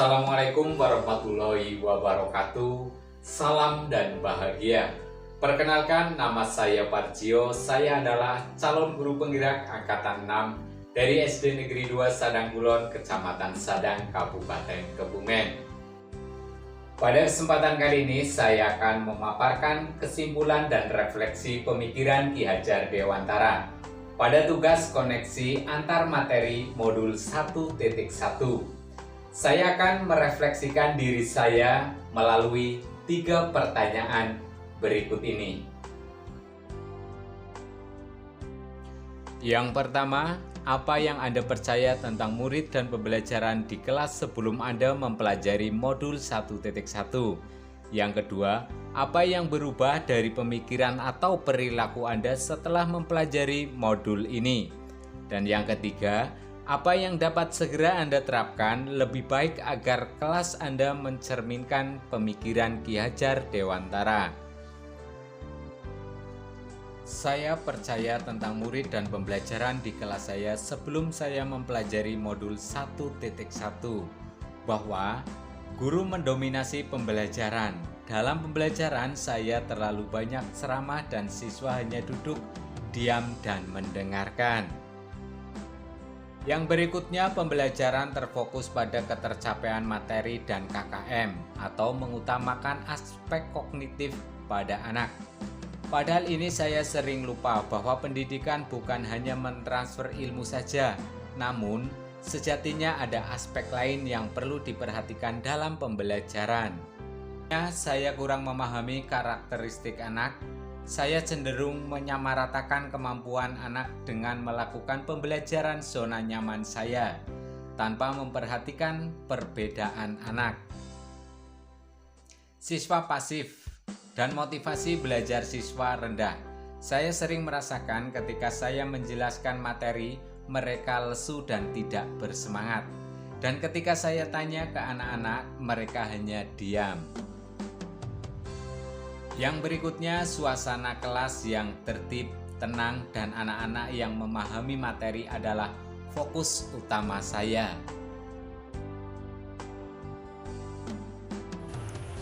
Assalamualaikum warahmatullahi wabarakatuh. Salam dan bahagia. Perkenalkan, nama saya Parjio. Saya adalah calon guru penggerak angkatan 6 dari SD Negeri 2 Sadang Kulon, Kecamatan Sadang, Kabupaten Kebumen. Pada kesempatan kali ini saya akan memaparkan kesimpulan dan refleksi pemikiran Ki Hajar Dewantara pada tugas koneksi antar materi modul 1.1. Saya akan merefleksikan diri saya melalui 3 pertanyaan berikut ini. Yang pertama, apa yang Anda percaya tentang murid dan pembelajaran di kelas sebelum Anda mempelajari modul 1.1? Yang kedua, apa yang berubah dari pemikiran atau perilaku Anda setelah mempelajari modul ini? Dan yang ketiga, apa yang dapat segera Anda terapkan lebih baik agar kelas Anda mencerminkan pemikiran Ki Hajar Dewantara? Saya percaya tentang murid dan pembelajaran di kelas saya sebelum saya mempelajari modul 1.1 bahwa guru mendominasi pembelajaran. Dalam pembelajaran saya terlalu banyak ceramah dan siswa hanya duduk, diam dan mendengarkan. Yang berikutnya, pembelajaran terfokus pada ketercapaian materi dan KKM atau mengutamakan aspek kognitif pada anak. Padahal ini saya sering lupa bahwa pendidikan bukan hanya mentransfer ilmu saja, namun sejatinya ada aspek lain yang perlu diperhatikan dalam pembelajaran. Saya kurang memahami karakteristik anak. Saya cenderung menyamaratakan kemampuan anak dengan melakukan pembelajaran zona nyaman saya tanpa memperhatikan perbedaan anak. Siswa pasif dan motivasi belajar siswa rendah. Saya sering merasakan ketika saya menjelaskan materi, mereka lesu dan tidak bersemangat. Dan ketika saya tanya ke anak-anak, mereka hanya diam. Yang berikutnya, suasana kelas yang tertib, tenang, dan anak-anak yang memahami materi adalah fokus utama saya.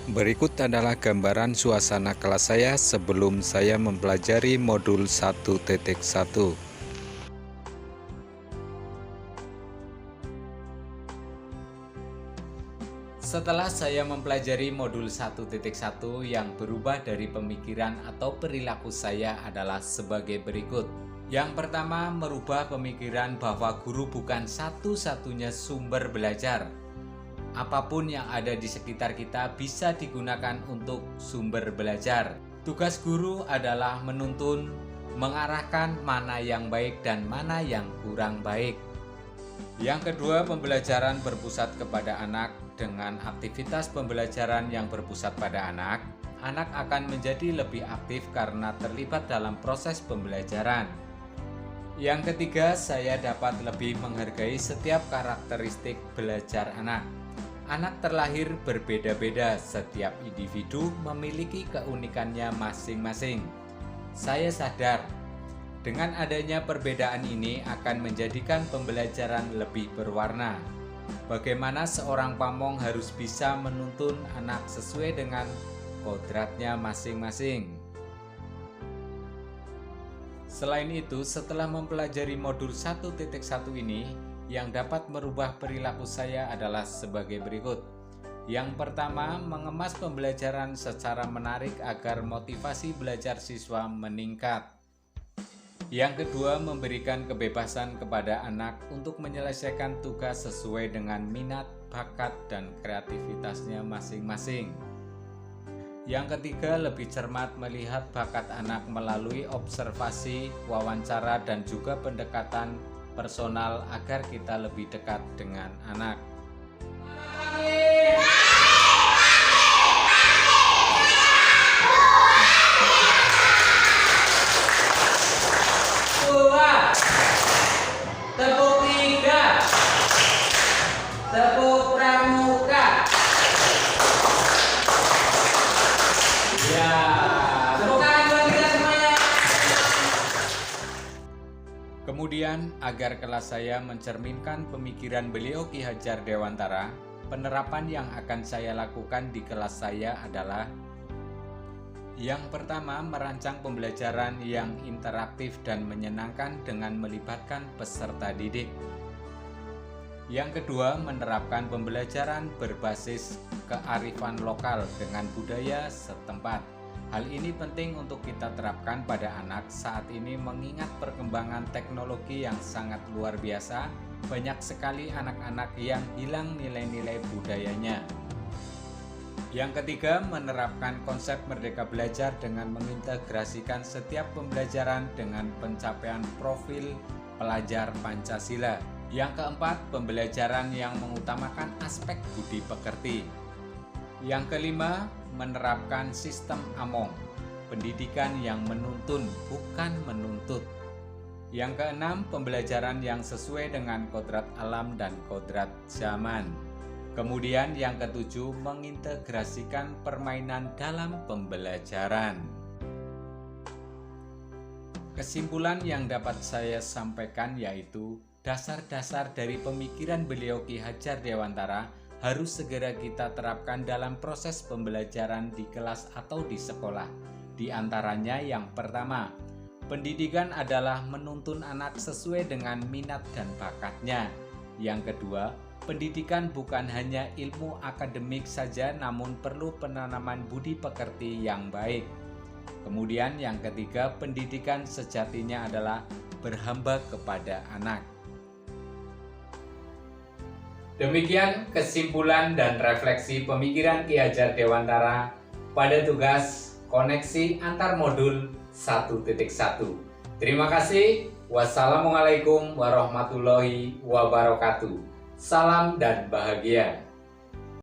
Berikut adalah gambaran suasana kelas saya sebelum saya mempelajari modul 1.1. Setelah saya mempelajari modul 1.1, yang berubah dari pemikiran atau perilaku saya adalah sebagai berikut. Yang pertama, merubah pemikiran bahwa guru bukan satu-satunya sumber belajar. Apapun yang ada di sekitar kita bisa digunakan untuk sumber belajar. Tugas guru adalah menuntun, mengarahkan mana yang baik dan mana yang kurang baik. Yang kedua, pembelajaran berpusat kepada anak. Dengan aktivitas pembelajaran yang berpusat pada anak akan menjadi lebih aktif karena terlibat dalam proses pembelajaran. Yang ketiga, saya dapat lebih menghargai setiap karakteristik belajar anak. Anak terlahir berbeda-beda, setiap individu memiliki keunikannya masing-masing. Saya sadar, dengan adanya perbedaan ini akan menjadikan pembelajaran lebih berwarna. Bagaimana seorang pamong harus bisa menuntun anak sesuai dengan kodratnya masing-masing. Selain itu, setelah mempelajari modul 1.1 ini, yang dapat merubah perilaku saya adalah sebagai berikut. Yang pertama, mengemas pembelajaran secara menarik agar motivasi belajar siswa meningkat. Yang kedua, memberikan kebebasan kepada anak untuk menyelesaikan tugas sesuai dengan minat, bakat, dan kreativitasnya masing-masing. Yang ketiga, lebih cermat melihat bakat anak melalui observasi, wawancara, dan juga pendekatan personal agar kita lebih dekat dengan anak. Tepuk 3. Tepuk pramuka. Ya, tepuk tangan buat kita semuanya. Kemudian, agar kelas saya mencerminkan pemikiran beliau Ki Hajar Dewantara, Penerapan yang akan saya lakukan di kelas saya adalah: yang pertama, merancang pembelajaran yang interaktif dan menyenangkan dengan melibatkan peserta didik. Yang kedua, menerapkan pembelajaran berbasis kearifan lokal dengan budaya setempat. Hal ini penting untuk kita terapkan pada anak saat ini mengingat perkembangan teknologi yang sangat luar biasa. Banyak sekali anak-anak yang hilang nilai-nilai budayanya. Yang ketiga, menerapkan konsep merdeka belajar dengan mengintegrasikan setiap pembelajaran dengan pencapaian profil pelajar Pancasila. Yang keempat, pembelajaran yang mengutamakan aspek budi pekerti. Yang kelima, menerapkan sistem AMONG, pendidikan yang menuntun bukan menuntut. Yang keenam, pembelajaran yang sesuai dengan kodrat alam dan kodrat zaman. Kemudian yang ketujuh, mengintegrasikan permainan dalam pembelajaran. Kesimpulan yang dapat saya sampaikan yaitu dasar-dasar dari pemikiran beliau Ki Hajar Dewantara harus segera kita terapkan dalam proses pembelajaran di kelas atau di sekolah. Di antaranya yang pertama, pendidikan adalah menuntun anak sesuai dengan minat dan bakatnya. Yang kedua, pendidikan bukan hanya ilmu akademik saja, namun perlu penanaman budi pekerti yang baik. Kemudian yang ketiga, pendidikan sejatinya adalah berhamba kepada anak. Demikian kesimpulan dan refleksi pemikiran Ki Hajar Dewantara pada tugas koneksi antar modul 1.1. Terima kasih. Wassalamualaikum warahmatullahi wabarakatuh. Salam dan bahagia.